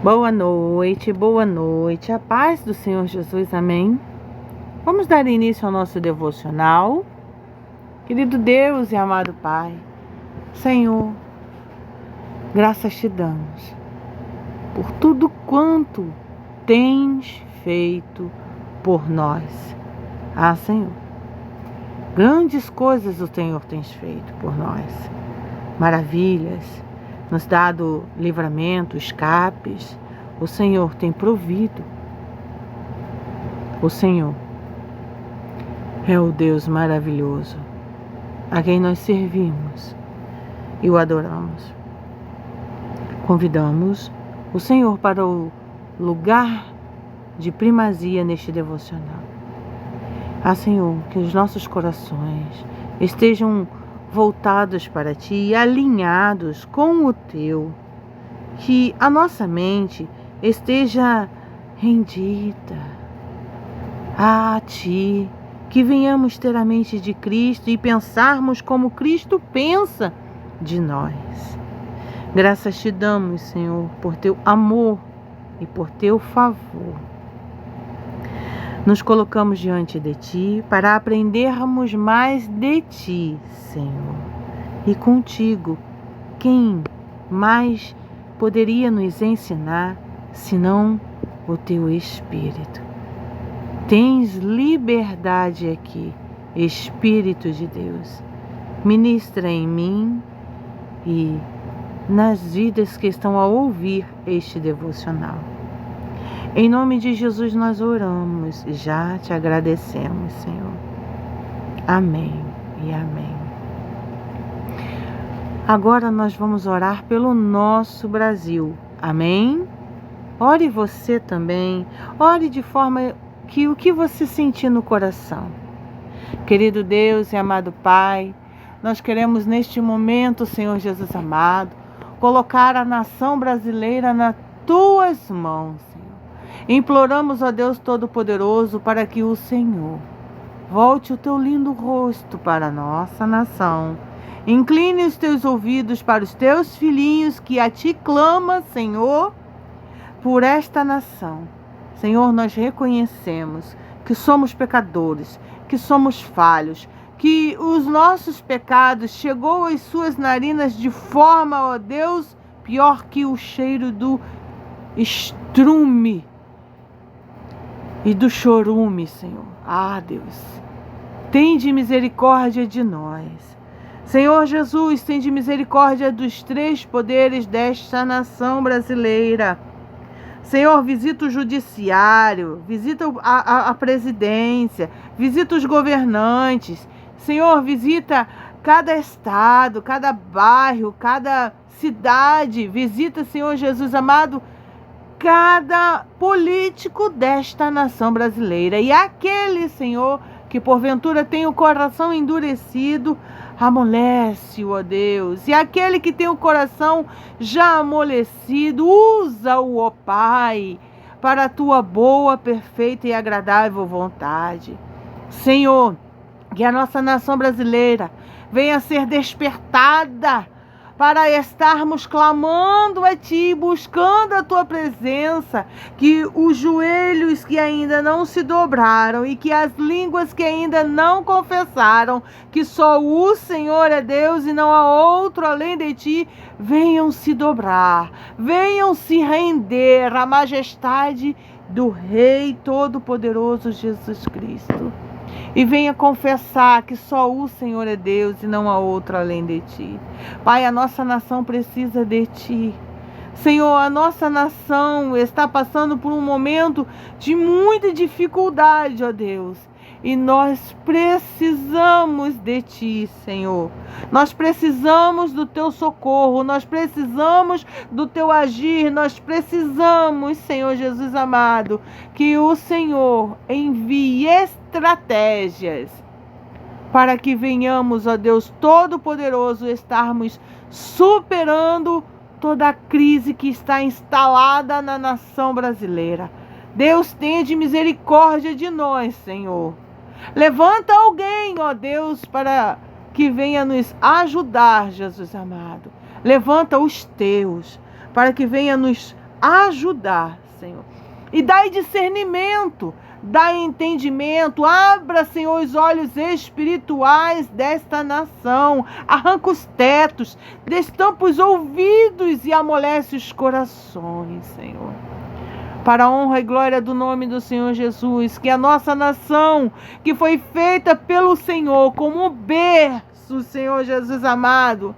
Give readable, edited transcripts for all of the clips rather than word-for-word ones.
Boa noite, a paz do Senhor Jesus, amém? Vamos dar início ao nosso devocional. Querido Deus e amado Pai, Senhor, graças te damos por tudo quanto tens feito por nós. Senhor, grandes coisas o Senhor tens feito por nós, maravilhas, nos dado livramento, escapes. O Senhor tem provido. O Senhor é o Deus maravilhoso a quem nós servimos e o adoramos. Convidamos o Senhor para o lugar de primazia neste devocional. Senhor, que os nossos corações estejam voltados para Ti e alinhados com o Teu, que a nossa mente esteja rendida a Ti, que venhamos ter a mente de Cristo e pensarmos como Cristo pensa de nós. Graças te damos, Senhor, por Teu amor e por Teu favor. Nos colocamos diante de Ti para aprendermos mais de Ti, Senhor. E contigo, quem mais poderia nos ensinar, senão o Teu Espírito? Tens liberdade aqui, Espírito de Deus. Ministra em mim e nas vidas que estão a ouvir este devocional. Em nome de Jesus nós oramos e já te agradecemos, Senhor. Amém e amém. Agora nós vamos orar pelo nosso Brasil. Amém? Ore você também. Ore de forma que o que você sentir no coração. Querido Deus e amado Pai, nós queremos neste momento, Senhor Jesus amado, colocar a nação brasileira nas Tuas mãos. Imploramos a Deus Todo-Poderoso para que o Senhor volte o Teu lindo rosto para a nossa nação. Incline os Teus ouvidos para os Teus filhinhos que a Ti clamam, Senhor, por esta nação. Senhor, nós reconhecemos que somos pecadores, que somos falhos, que os nossos pecados chegou às suas narinas de forma, ó Deus, pior que o cheiro do estrume e do chorume, Senhor. Deus, tende misericórdia de nós. Senhor Jesus, tende misericórdia dos três poderes desta nação brasileira. Senhor, visita o judiciário, visita a presidência, visita os governantes. Senhor, visita cada estado, cada bairro, cada cidade. Visita, Senhor Jesus amado, cada político desta nação brasileira. E aquele, Senhor, que porventura tem o coração endurecido, amolece-o, ó Deus. E aquele que tem o coração já amolecido, usa-o, ó Pai, para a Tua boa, perfeita e agradável vontade. Senhor, que a nossa nação brasileira venha a ser despertada para estarmos clamando a Ti, buscando a Tua presença, que os joelhos que ainda não se dobraram e que as línguas que ainda não confessaram que só o Senhor é Deus e não há outro além de Ti, venham se dobrar, venham se render à majestade do Rei Todo-Poderoso Jesus Cristo. E venha confessar que só o Senhor é Deus e não há outro além de Ti. Pai, a nossa nação precisa de Ti. Senhor, a nossa nação está passando por um momento de muita dificuldade, ó Deus. E nós precisamos de Ti, Senhor. Nós precisamos do Teu socorro, nós precisamos do Teu agir, nós precisamos, Senhor Jesus amado, que o Senhor envie estratégias para que venhamos, ó Deus Todo-Poderoso, estarmos superando toda a crise que está instalada na nação brasileira. Deus, tenha de misericórdia de nós, Senhor. Levanta alguém, ó Deus, para que venha nos ajudar, Jesus amado. Levanta os Teus, para que venha nos ajudar, Senhor. E dai discernimento, dai entendimento, abra, Senhor, os olhos espirituais desta nação, arranca os tetos, destampa os ouvidos e amolece os corações, Senhor. Para a honra e glória do nome do Senhor Jesus, que a nossa nação, que foi feita pelo Senhor como um berço, Senhor Jesus amado,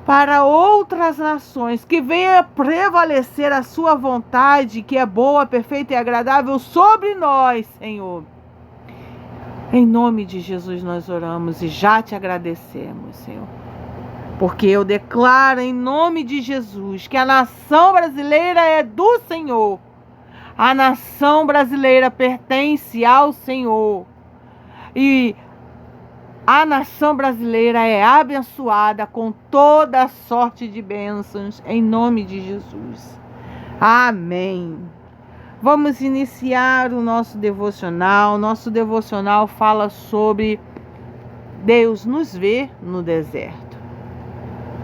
para outras nações, que venha prevalecer a sua vontade, que é boa, perfeita e agradável sobre nós, Senhor. Em nome de Jesus nós oramos e já te agradecemos, Senhor. Porque eu declaro em nome de Jesus que a nação brasileira é do Senhor. A nação brasileira pertence ao Senhor. E a nação brasileira é abençoada com toda a sorte de bênçãos, em nome de Jesus. Amém. Vamos iniciar o nosso devocional. Nosso devocional fala sobre Deus nos vê no deserto.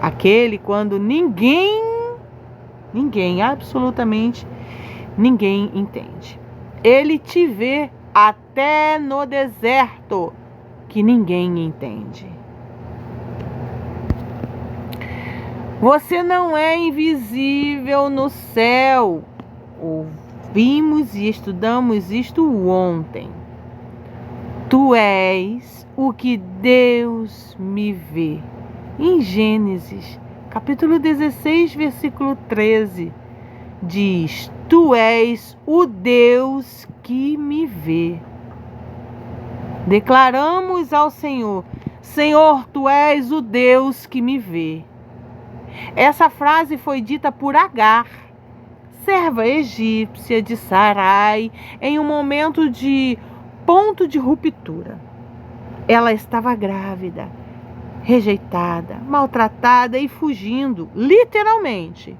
Aquele quando ninguém, absolutamente ninguém entende. Ele te vê até no deserto, que ninguém entende. Você não é invisível no céu. Ouvimos e estudamos isto ontem. Tu és o que Deus me vê. Em Gênesis, capítulo 16, versículo 13, diz: Tu és o Deus que me vê. Declaramos ao Senhor: Senhor, Tu és o Deus que me vê. Essa frase foi dita por Agar, serva egípcia de Sarai, em um momento de ponto de ruptura. Ela estava grávida, rejeitada, maltratada e fugindo, literalmente,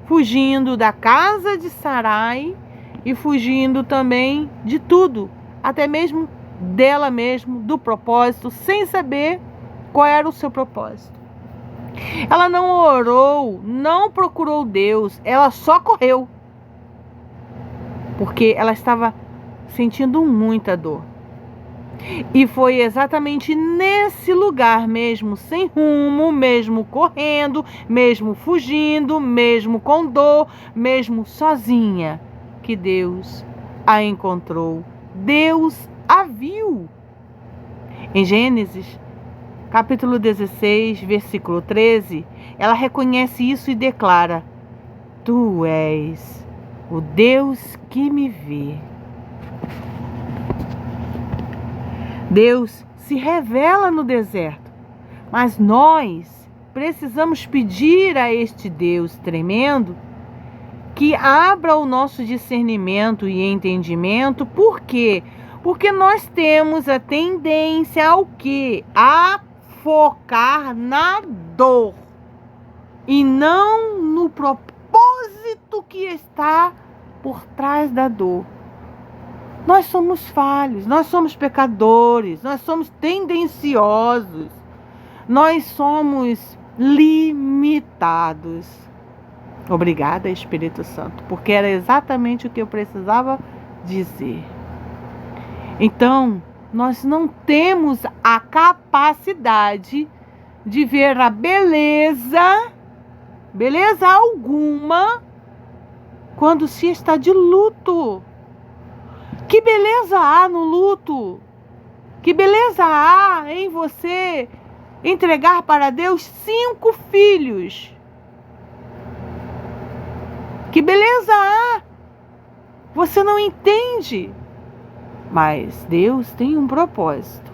fugindo da casa de Sarai e fugindo também de tudo, até mesmo dela mesma, do propósito, sem saber qual era o seu propósito. Ela não orou, não procurou Deus, ela só correu, porque ela estava sentindo muita dor. E foi exatamente nesse lugar, mesmo sem rumo, mesmo correndo, mesmo fugindo, mesmo com dor, mesmo sozinha, que Deus a encontrou. Deus a viu. Em Gênesis, capítulo 16, versículo 13, ela reconhece isso e declara: Tu és o Deus que me vê. Deus se revela no deserto, mas nós precisamos pedir a este Deus tremendo que abra o nosso discernimento e entendimento. Por quê? Porque nós temos a tendência ao quê? A focar na dor e não no propósito que está por trás da dor. Nós somos falhos, nós somos pecadores, nós somos tendenciosos, nós somos limitados. Obrigada, Espírito Santo, porque era exatamente o que eu precisava dizer. Então, nós não temos a capacidade de ver a beleza alguma, quando se está de luto. Que beleza há no luto? Que beleza há em você entregar para Deus 5 filhos? Que beleza há? Você não entende. Mas Deus tem um propósito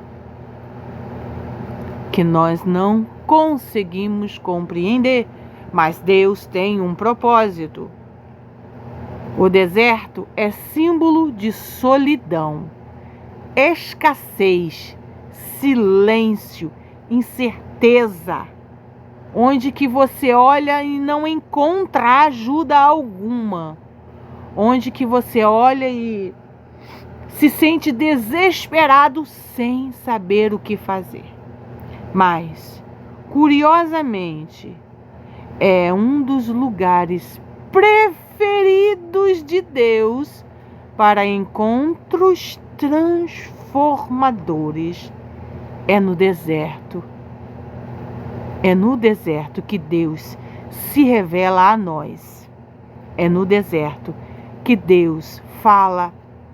que nós não conseguimos compreender. Mas Deus tem um propósito. O deserto é símbolo de solidão, escassez, silêncio, incerteza, onde que você olha e não encontra ajuda alguma, onde que você olha e se sente desesperado sem saber o que fazer. Mas, curiosamente, é um dos lugares preferidos escolhidos de Deus para encontros transformadores. É no deserto. É no deserto que Deus se revela a nós. É no deserto que Deus fala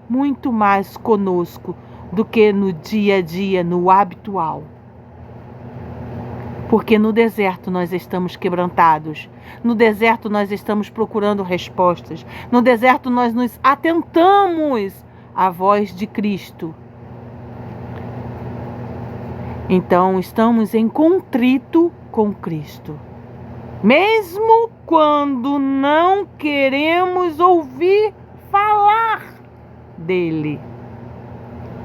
muito mais conosco do que no dia a dia, no habitual. Porque no deserto nós estamos quebrantados. No deserto nós estamos procurando respostas. No deserto nós nos atentamos à voz de Cristo. Então estamos em contrito com Cristo. Mesmo quando não queremos ouvir falar dele.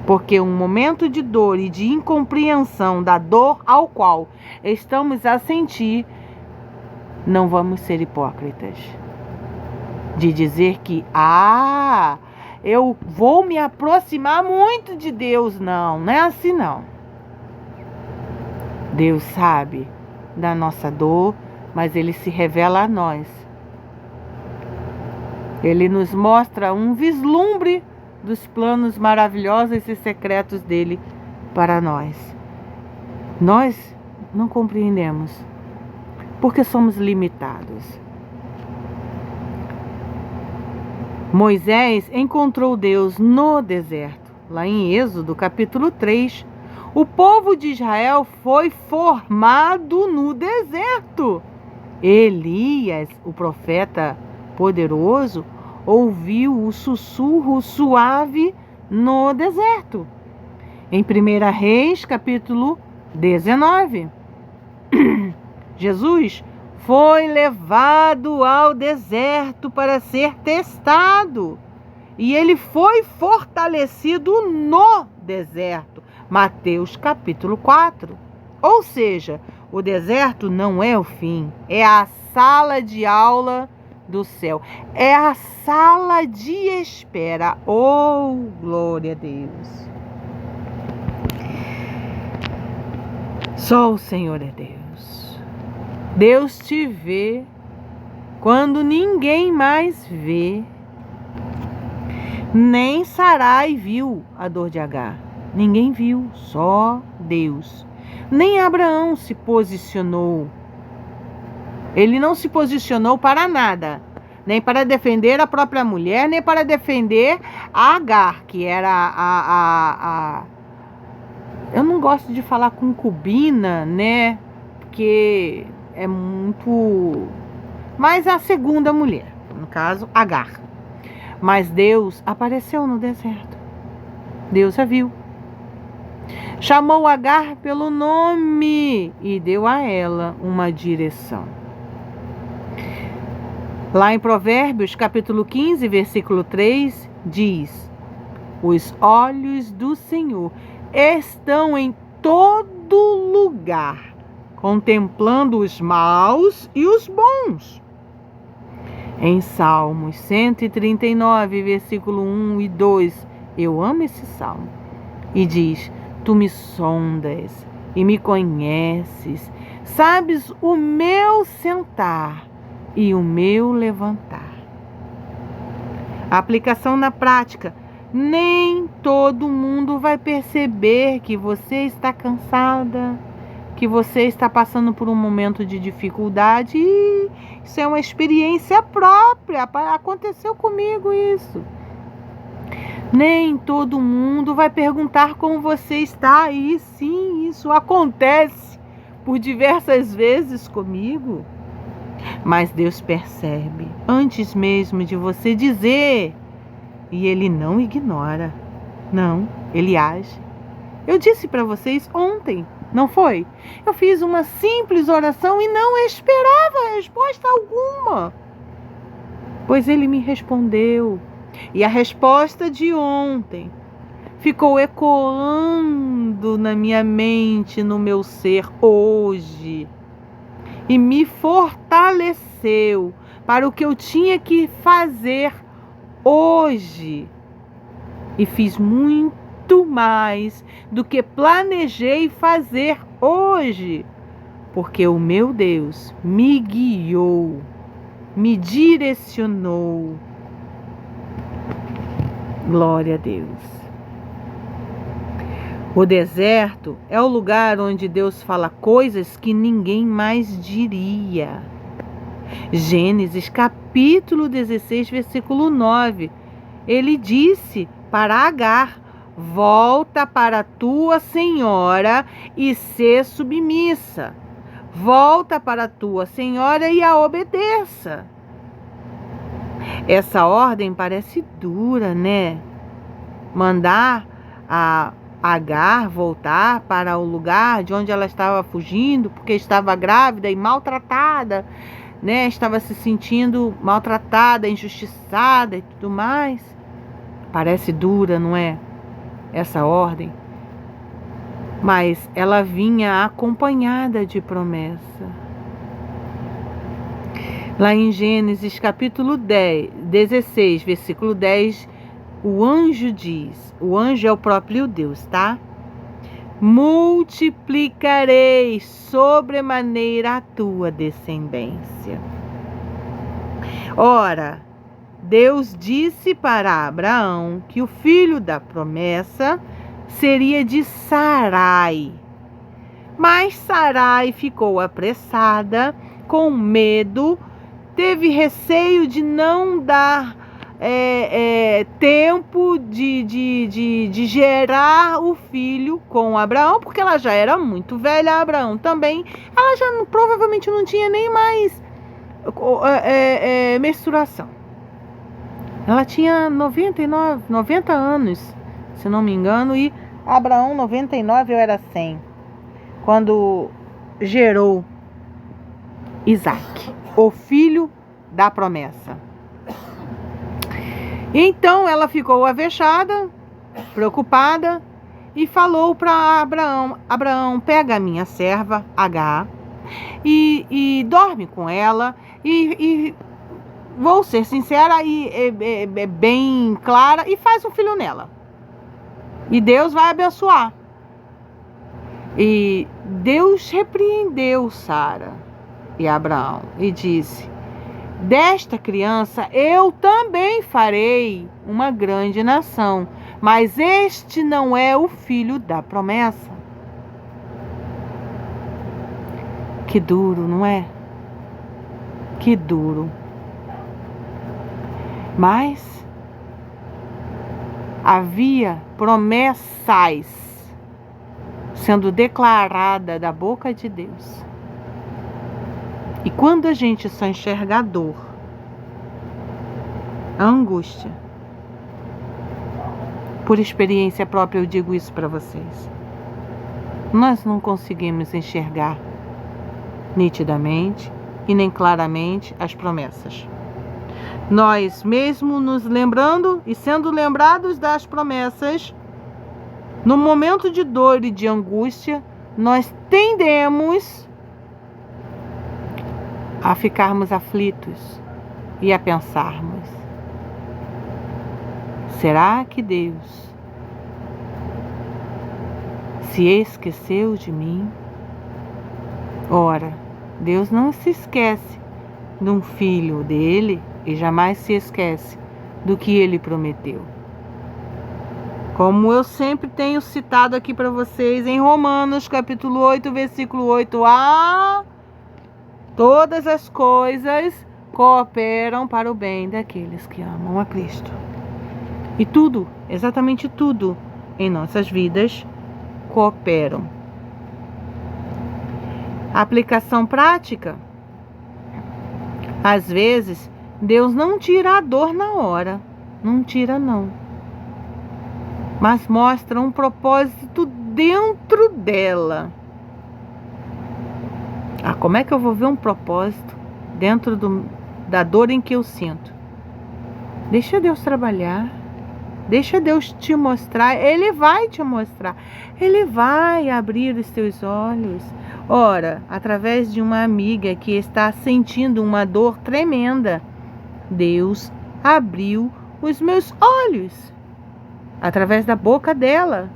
Porque um momento de dor e de incompreensão da dor ao qual estamos a sentir, não vamos ser hipócritas. De dizer que, eu vou me aproximar muito de Deus. Não, não é assim não. Deus sabe da nossa dor, mas Ele se revela a nós. Ele nos mostra um vislumbre dos planos maravilhosos e secretos dele para nós. Nós não compreendemos, porque somos limitados. Moisés encontrou Deus no deserto. Lá em Êxodo, capítulo 3, o povo de Israel foi formado no deserto. Elias, o profeta poderoso, ouviu o sussurro suave no deserto. Em 1 Reis, capítulo 19, Jesus foi levado ao deserto para ser testado. E ele foi fortalecido no deserto. Mateus, capítulo 4. Ou seja, o deserto não é o fim, é a sala de aula do céu. É a sala de espera. Oh, glória a Deus. Só o Senhor é Deus. Deus te vê quando ninguém mais vê. Nem Sarai viu a dor de Agar. Ninguém viu, só Deus. Nem Abraão se posicionou. Ele não se posicionou para nada, nem para defender a própria mulher, nem para defender a Agar, que era eu não gosto de falar concubina, né? Porque é muito... Mas a segunda mulher, no caso, Agar. Mas Deus apareceu no deserto. Deus a viu. Chamou Agar pelo nome e deu a ela uma direção. Lá em Provérbios, capítulo 15, versículo 3, diz: os olhos do Senhor estão em todo lugar, contemplando os maus e os bons. Em Salmos 139, versículo 1 e 2, eu amo esse salmo, e diz: tu me sondas e me conheces, sabes o meu sentar e o meu levantar. A aplicação na prática. Nem todo mundo vai perceber que você está cansada, que você está passando por um momento de dificuldade. E isso é uma experiência própria. Aconteceu comigo isso. Nem todo mundo vai perguntar como você está. E sim, isso acontece por diversas vezes comigo. Mas Deus percebe antes mesmo de você dizer. E Ele não ignora. Não, Ele age. Eu disse para vocês ontem, não foi? Eu fiz uma simples oração e não esperava resposta alguma. Pois Ele me respondeu. E a resposta de ontem ficou ecoando na minha mente, no meu ser hoje. E me fortaleceu para o que eu tinha que fazer hoje. E fiz muito mais do que planejei fazer hoje. Porque o meu Deus me guiou. me direcionou. Glória a Deus. O deserto é o lugar onde Deus fala coisas que ninguém mais diria. Gênesis capítulo 16, versículo 9. Ele disse para Agar: volta para tua senhora e sê submissa. Volta para tua senhora e a obedeça. Essa ordem parece dura, né? Mandar a Agar voltar para o lugar de onde ela estava fugindo, porque estava grávida e maltratada, né? Estava se sentindo maltratada, injustiçada e tudo mais. Parece dura, não é? Essa ordem. Mas ela vinha acompanhada de promessa. Lá em Gênesis capítulo 16, versículo 10, o anjo diz, o anjo é o próprio Deus, tá? Multiplicarei sobremaneira a tua descendência. Ora, Deus disse para Abraão que o filho da promessa seria de Sarai. Mas Sarai ficou apressada, com medo, teve receio de não dar tempo de gerar o filho com Abraão, porque ela já era muito velha. Abraão também, ela já provavelmente não tinha nem mais menstruação. Ela tinha 90 anos, se não me engano, e Abraão 99, eu era 100, quando gerou Isaac, o filho da promessa. Então ela ficou avexada, preocupada, e falou para Abraão: Abraão, pega a minha serva Agar e dorme com ela, e vou ser sincera e bem clara, e faz um filho nela. E Deus vai abençoar. E Deus repreendeu Sara e Abraão e disse: desta criança eu também farei uma grande nação, mas este não é o filho da promessa. Que duro, não é? Que duro. Mas havia promessas sendo declarada da boca de Deus. E quando a gente só enxerga a dor, a angústia, por experiência própria eu digo isso para vocês, nós não conseguimos enxergar nitidamente e nem claramente as promessas. Nós, mesmo nos lembrando e sendo lembrados das promessas, no momento de dor e de angústia, nós tendemos a ficarmos aflitos e a pensarmos: será que Deus se esqueceu de mim? Ora, Deus não se esquece de um filho dele e jamais se esquece do que ele prometeu. Como eu sempre tenho citado aqui para vocês em Romanos capítulo 8, versículo 8a, todas as coisas cooperam para o bem daqueles que amam a Cristo. E tudo, exatamente tudo em nossas vidas cooperam. A aplicação prática: às vezes Deus não tira a dor na hora, não tira não, mas mostra um propósito dentro dela. Como é que eu vou ver um propósito dentro da dor em que eu sinto? Deixa Deus trabalhar, deixa Deus te mostrar. Ele vai te mostrar, Ele vai abrir os teus olhos. Ora, através de uma amiga que está sentindo uma dor tremenda, Deus abriu os meus olhos. Através da boca dela.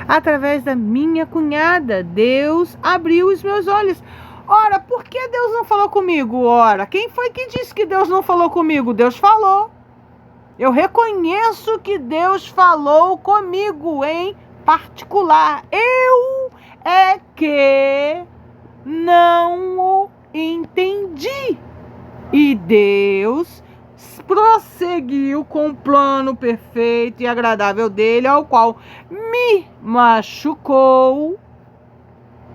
Através da minha cunhada, Deus abriu os meus olhos. Ora, por que Deus não falou comigo? Ora, quem foi que disse que Deus não falou comigo? Deus falou. Eu reconheço que Deus falou comigo em particular. Eu é que não o entendi. E Deus prosseguiu com o plano perfeito e agradável dele, ao qual me machucou.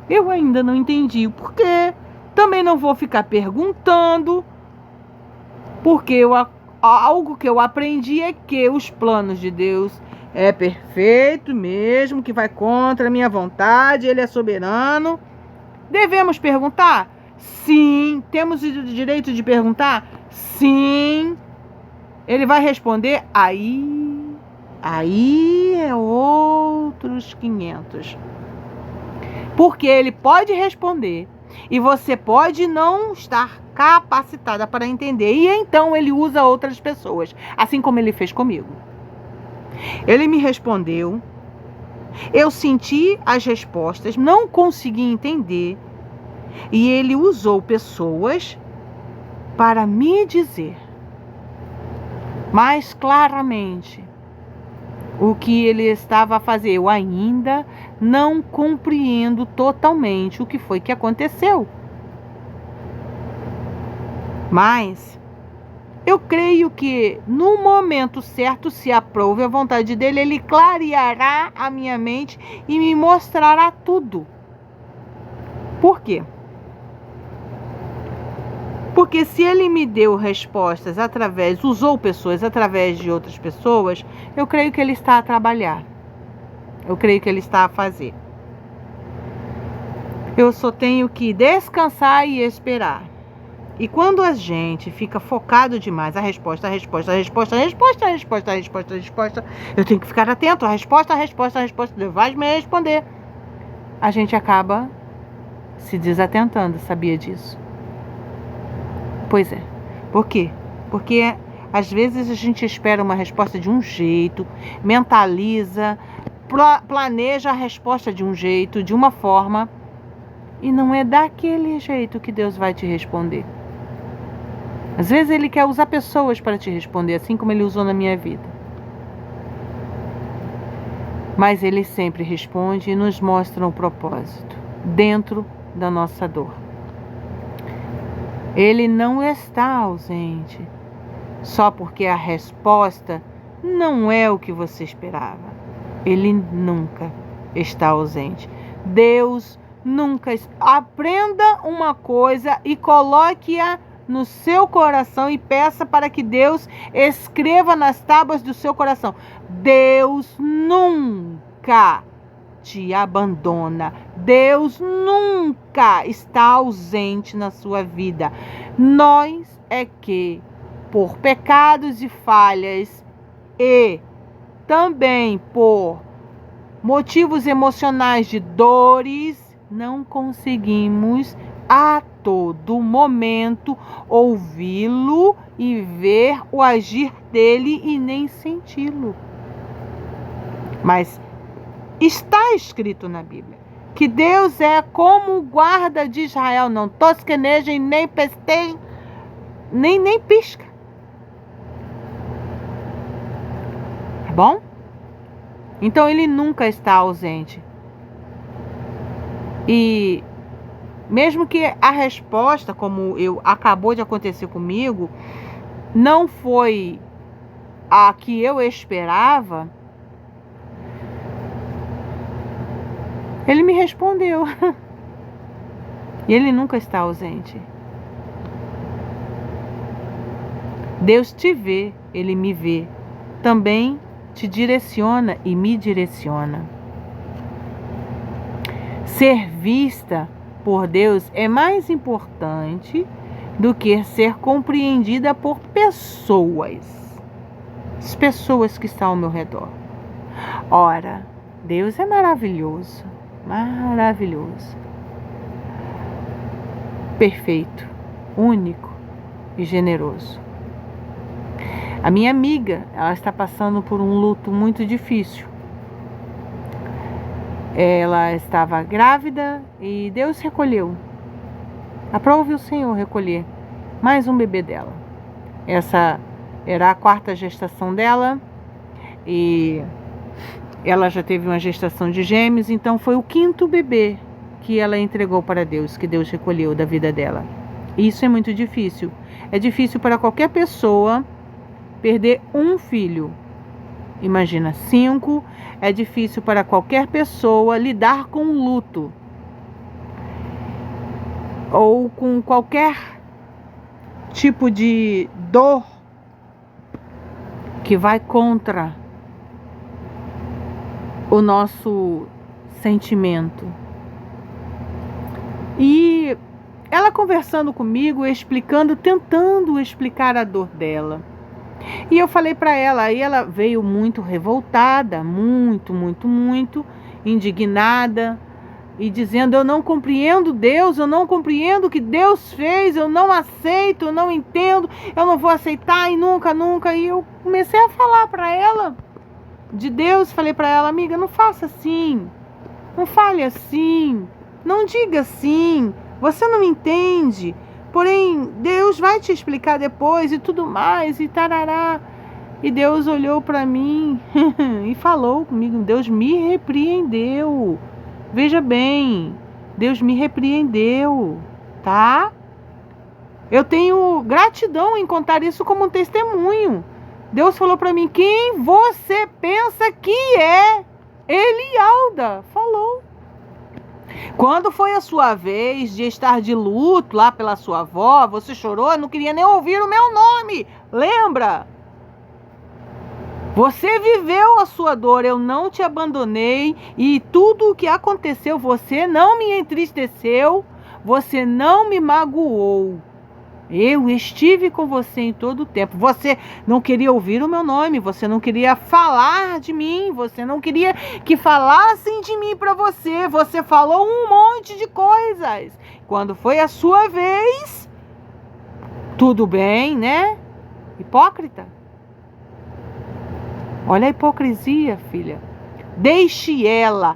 Eu ainda não entendi o porquê. Também não vou ficar perguntando, porque algo que eu aprendi é que os planos de Deus é perfeito mesmo, que vai contra a minha vontade, Ele é soberano. Devemos perguntar? Sim. Temos o direito de perguntar? Sim. Ele vai responder? Aí é outros 500. Porque ele pode responder e você pode não estar capacitada para entender. E então ele usa outras pessoas, assim como ele fez comigo. Ele me respondeu, eu senti as respostas, não consegui entender. E ele usou pessoas para me dizer mais claramente o que ele estava a fazer. Eu ainda não compreendo totalmente o que foi que aconteceu. Mas eu creio que no momento certo, se aprove a vontade dele, ele clareará a minha mente e me mostrará tudo. Por quê? Porque se ele me deu respostas usou pessoas através de outras pessoas, eu creio que ele está a trabalhar. Eu creio que ele está a fazer. Eu só tenho que descansar e esperar. E quando a gente fica focado demais, a resposta, eu tenho que ficar atento, a resposta, Deus vai me responder. A gente acaba se desatentando, sabia disso? Pois é. Por quê? Porque às vezes a gente espera uma resposta de um jeito, mentaliza, planeja a resposta de um jeito, de uma forma, e não é daquele jeito que Deus vai te responder. Às vezes Ele quer usar pessoas para te responder, assim como Ele usou na minha vida. Mas Ele sempre responde e nos mostra um propósito dentro da nossa dor. Ele não está ausente só porque a resposta não é o que você esperava. Ele nunca está ausente. Deus nunca. Aprenda uma coisa e coloque-a no seu coração e peça para que Deus escreva nas tábuas do seu coração. Deus nunca te abandona. Deus nunca está ausente na sua vida. Nós é que, por pecados e falhas e também por motivos emocionais de dores, não conseguimos a todo momento ouvi-lo e ver o agir dele e nem senti-lo. Mas está escrito na Bíblia que Deus é como o guarda de Israel, não tosqueneja e nem pesteja, nem pisca. Tá bom? Então ele nunca está ausente. E mesmo que a resposta, como acabou de acontecer comigo, não foi a que eu esperava, Ele me respondeu. E Ele nunca está ausente. Deus te vê, Ele me vê. Também te direciona e me direciona. Ser vista por Deus é mais importante do que ser compreendida por pessoas. As pessoas que estão ao meu redor. Ora, Deus é maravilhoso. Maravilhoso, perfeito, único e generoso. A minha amiga, ela está passando por um luto muito difícil. Ela estava grávida e Deus recolheu. Aprove o Senhor recolher mais um bebê dela. Essa era a 4ª gestação dela e ela já teve uma gestação de gêmeos, então foi o 5º bebê que ela entregou para Deus, que Deus recolheu da vida dela. E isso é muito difícil. É difícil para qualquer pessoa perder um filho. Imagina 5, é difícil para qualquer pessoa lidar com o luto. Ou com qualquer tipo de dor que vai contra o nosso sentimento. E ela conversando comigo, tentando explicar a dor dela. E eu falei para ela, aí ela veio muito revoltada, muito indignada, e dizendo: eu não compreendo Deus, eu não compreendo o que Deus fez, eu não aceito, eu não entendo, eu não vou aceitar e nunca. E eu comecei a falar para ela de Deus, falei para ela: amiga, não faça assim, não fale assim, não diga assim, você não entende, porém Deus vai te explicar depois e tudo mais e tarará. E Deus olhou para mim e falou comigo, Deus me repreendeu. Veja bem, Deus me repreendeu, tá? Eu tenho gratidão em contar isso como um testemunho. Deus falou para mim: quem você pensa que é? Elialda falou. Quando foi a sua vez de estar de luto lá pela sua avó, você chorou, não queria nem ouvir o meu nome. Lembra? Você viveu a sua dor, eu não te abandonei, e tudo o que aconteceu, você não me entristeceu, você não me magoou. Eu estive com você em todo o tempo. Você não queria ouvir o meu nome, você não queria falar de mim, você não queria que falassem de mim para você. Você falou um monte de coisas. Quando foi a sua vez, tudo bem, né? Hipócrita. Olha a hipocrisia, filha. Deixe ela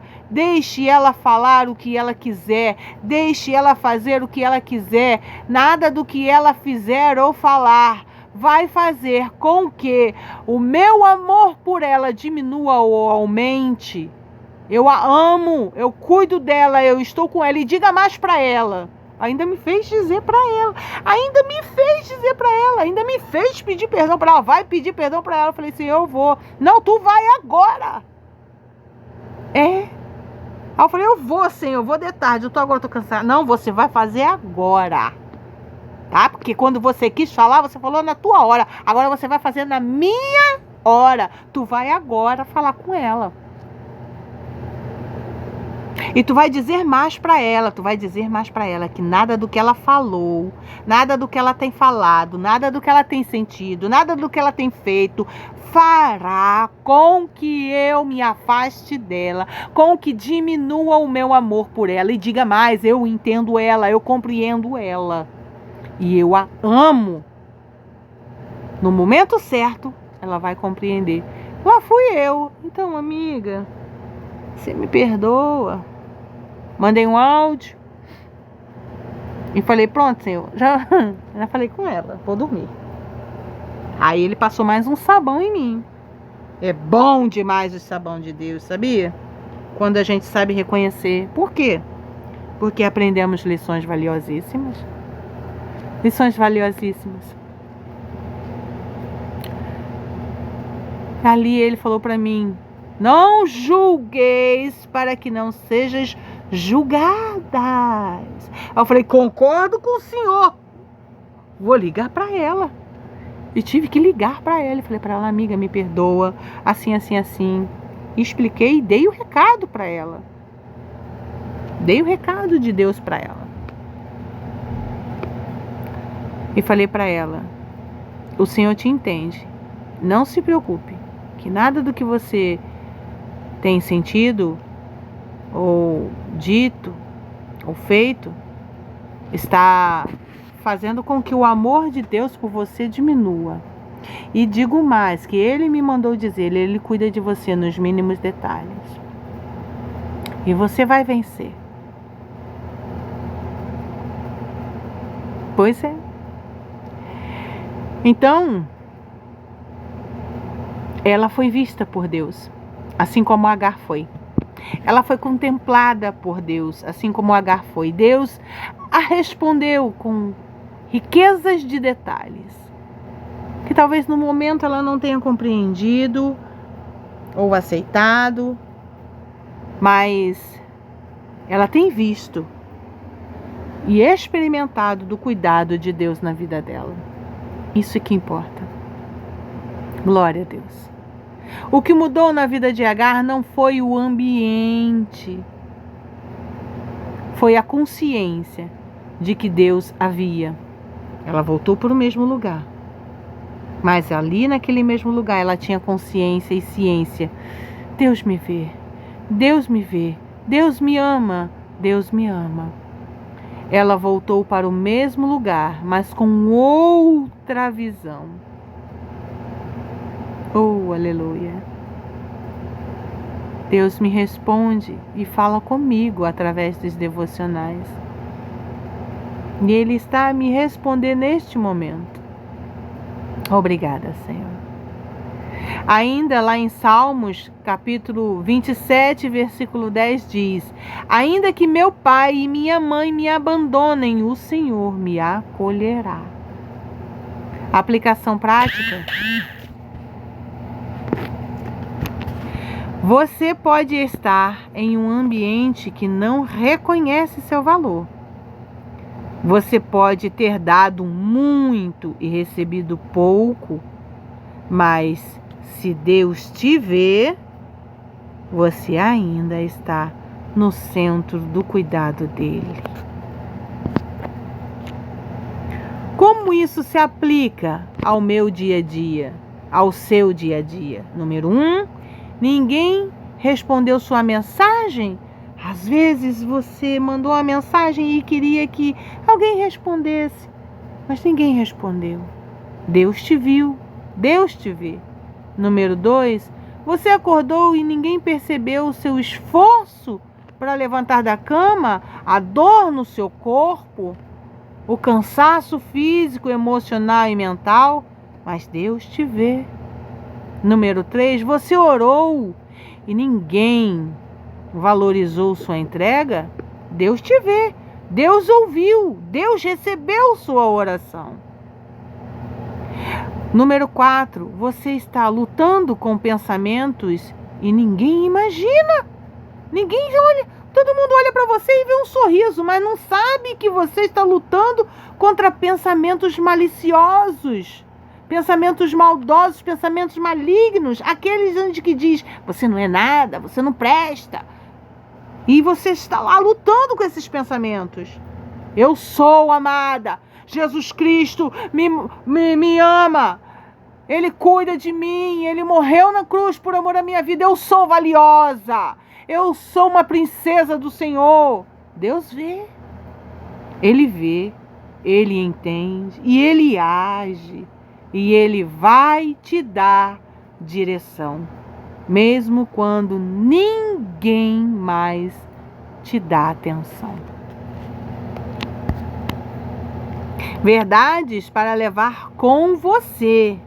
falar o que ela quiser, deixe ela fazer o que ela quiser. Nada do que ela fizer ou falar vai fazer com que o meu amor por ela diminua ou aumente. Eu a amo, eu cuido dela, eu estou com ela, e diga mais para ela. Ainda me fez dizer para ela, ainda me fez pedir perdão para ela. Vai pedir perdão para ela. Eu falei assim: eu vou. Não, tu vai agora. Aí eu falei: eu vou, Senhor, eu vou de tarde, agora eu tô cansada. Não, você vai fazer agora, tá? Porque quando você quis falar, você falou na tua hora. Agora você vai fazer na minha hora. Tu vai agora falar com ela. E tu vai dizer mais para ela, que nada do que ela falou, nada do que ela tem falado, nada do que ela tem sentido, nada do que ela tem feito fará com que eu me afaste dela, com que diminua o meu amor por ela. E diga mais: eu entendo ela, eu compreendo ela e eu a amo. No momento certo, ela vai compreender. Lá fui eu. Então, amiga, você me perdoa. Mandei um áudio e falei: pronto, Senhor, já falei com ela, vou dormir. Aí ele passou mais um sabão em mim. É bom demais o sabão de Deus, sabia? Quando a gente sabe reconhecer. Por quê? Porque aprendemos lições valiosíssimas. Ali ele falou para mim: não julgueis para que não sejas julgadas. Aí eu falei: concordo com o senhor, vou ligar para ela. E tive que ligar para ela. E falei para ela: amiga, me perdoa, assim. E expliquei e dei o recado para ela. Dei o recado de Deus para ela. E falei para ela: o Senhor te entende. Não se preocupe, que nada do que você tem sentido ou dito ou feito está fazendo com que o amor de Deus por você diminua. E digo mais, que Ele me mandou dizer, Ele cuida de você nos mínimos detalhes. E você vai vencer. Pois é. Então, ela foi vista por Deus, assim como Agar foi. Ela foi contemplada por Deus, assim como Agar foi. Deus a respondeu com riquezas de detalhes, que talvez no momento ela não tenha compreendido ou aceitado, mas ela tem visto e experimentado do cuidado de Deus na vida dela. Isso é que importa. Glória a Deus. O que mudou na vida de Agar não foi o ambiente, foi a consciência de que Deus havia. Ela voltou para o mesmo lugar, mas ali naquele mesmo lugar ela tinha consciência e ciência. Deus me vê, Deus me vê, Deus me ama, Deus me ama. Ela voltou para o mesmo lugar, mas com outra visão. Oh, aleluia. Deus me responde e fala comigo através dos devocionais. E Ele está a me responder neste momento. Obrigada, Senhor. Ainda lá em Salmos, capítulo 27, versículo 10 diz: ainda que meu pai e minha mãe me abandonem, o Senhor me acolherá. Aplicação prática. Você pode estar em um ambiente que não reconhece seu valor. Você pode ter dado muito e recebido pouco, mas se Deus te vê, você ainda está no centro do cuidado dele. Como isso se aplica ao meu dia a dia, ao seu dia a dia? Número 1, ninguém respondeu sua mensagem? Às vezes você mandou uma mensagem e queria que alguém respondesse, mas ninguém respondeu. Deus te viu, Deus te vê. Número 2, você acordou e ninguém percebeu o seu esforço para levantar da cama, a dor no seu corpo, o cansaço físico, emocional e mental, mas Deus te vê. Número 3, você orou e ninguém valorizou sua entrega? Deus te vê, Deus ouviu, Deus recebeu sua oração. Número 4, você está lutando com pensamentos e ninguém imagina. Ninguém olha, todo mundo olha para você e vê um sorriso, mas não sabe que você está lutando contra pensamentos maliciosos, pensamentos maldosos, pensamentos malignos, aqueles onde que diz, você não é nada, você não presta. E você está lá lutando com esses pensamentos. Eu sou amada. Jesus Cristo me ama. Ele cuida de mim. Ele morreu na cruz por amor à minha vida. Eu sou valiosa. Eu sou uma princesa do Senhor. Deus vê. Ele vê. Ele entende. E Ele age. E Ele vai te dar direção. Mesmo quando ninguém mais te dá atenção. Verdades para levar com você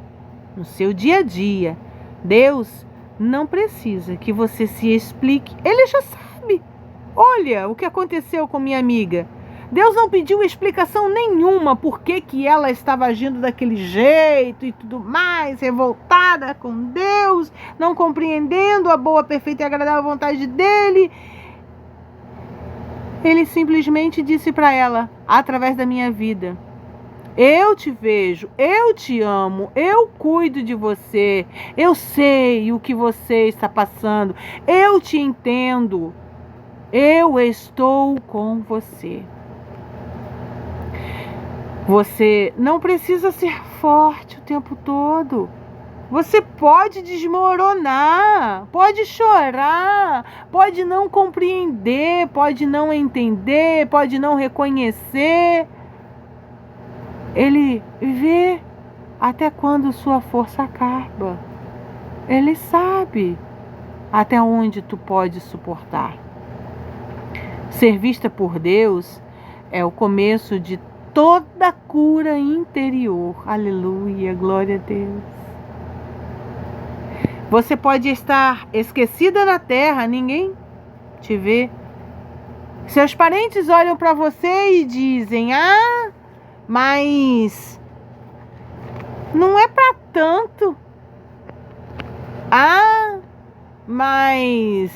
no seu dia a dia. Deus não precisa que você se explique. Ele já sabe. Olha o que aconteceu com minha amiga. Deus não pediu explicação nenhuma por que ela estava agindo daquele jeito e tudo mais, revoltada com Deus, não compreendendo a boa, perfeita e agradável vontade dele. Ele simplesmente disse para ela, através da minha vida: eu te vejo, eu te amo, eu cuido de você, eu sei o que você está passando, eu te entendo, eu estou com você. Você não precisa ser forte o tempo todo. Você pode desmoronar, pode chorar, pode não compreender, pode não entender, pode não reconhecer. Ele vê até quando sua força acaba. Ele sabe até onde tu pode suportar. Ser vista por Deus é o começo de toda cura interior. Aleluia, glória a Deus. Você pode estar esquecida na terra, ninguém te vê. Seus parentes olham para você e dizem: ah, mas não é para tanto. Ah, mas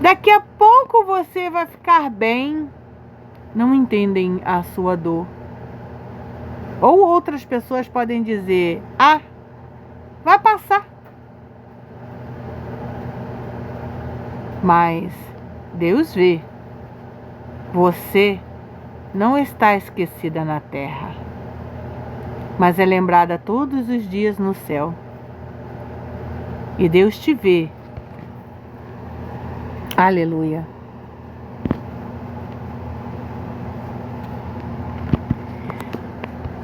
daqui a pouco você vai ficar bem. Não entendem a sua dor. Ou outras pessoas podem dizer: ah, vai passar. Mas Deus vê. Você não está esquecida na terra, mas é lembrada todos os dias no céu. E Deus te vê. Aleluia.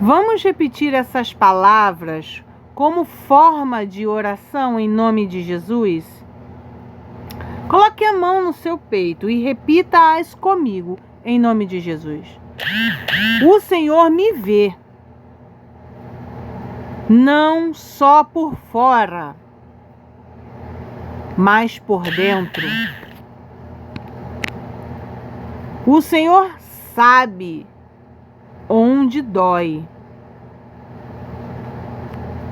Vamos repetir essas palavras como forma de oração em nome de Jesus? Coloque a mão no seu peito e repita-as comigo em nome de Jesus. O Senhor me vê, não só por fora, mas por dentro. O Senhor sabe onde dói.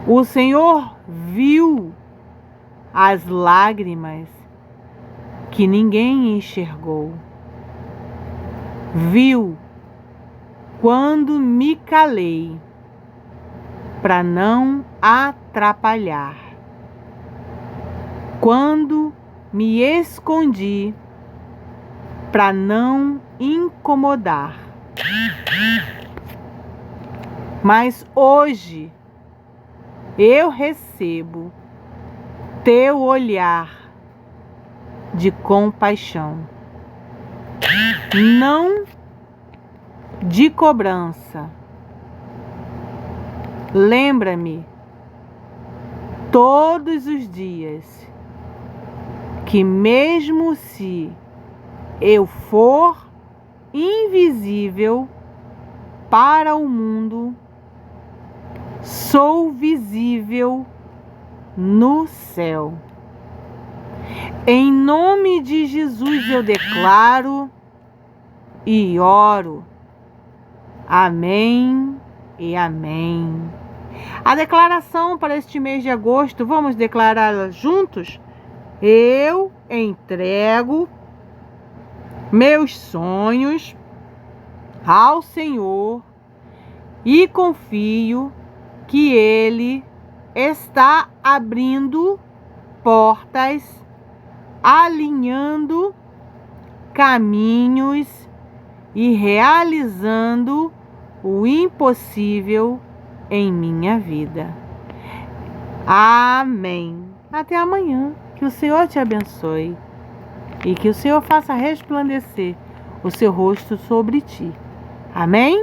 O Senhor viu as lágrimas que ninguém enxergou. Viu quando me calei para não atrapalhar. Quando me escondi para não incomodar. Mas hoje eu recebo teu olhar de compaixão, não de cobrança. Lembra-me todos os dias que mesmo se eu for invisível para o mundo, sou visível no céu. Em nome de Jesus eu declaro e oro. Amém e amém. A declaração para este mês de agosto, vamos declará-la juntos? Eu entrego meus sonhos ao Senhor e confio que Ele está abrindo portas, alinhando caminhos e realizando o impossível em minha vida. Amém. Até amanhã. Que o Senhor te abençoe e que o Senhor faça resplandecer o seu rosto sobre ti. Amém?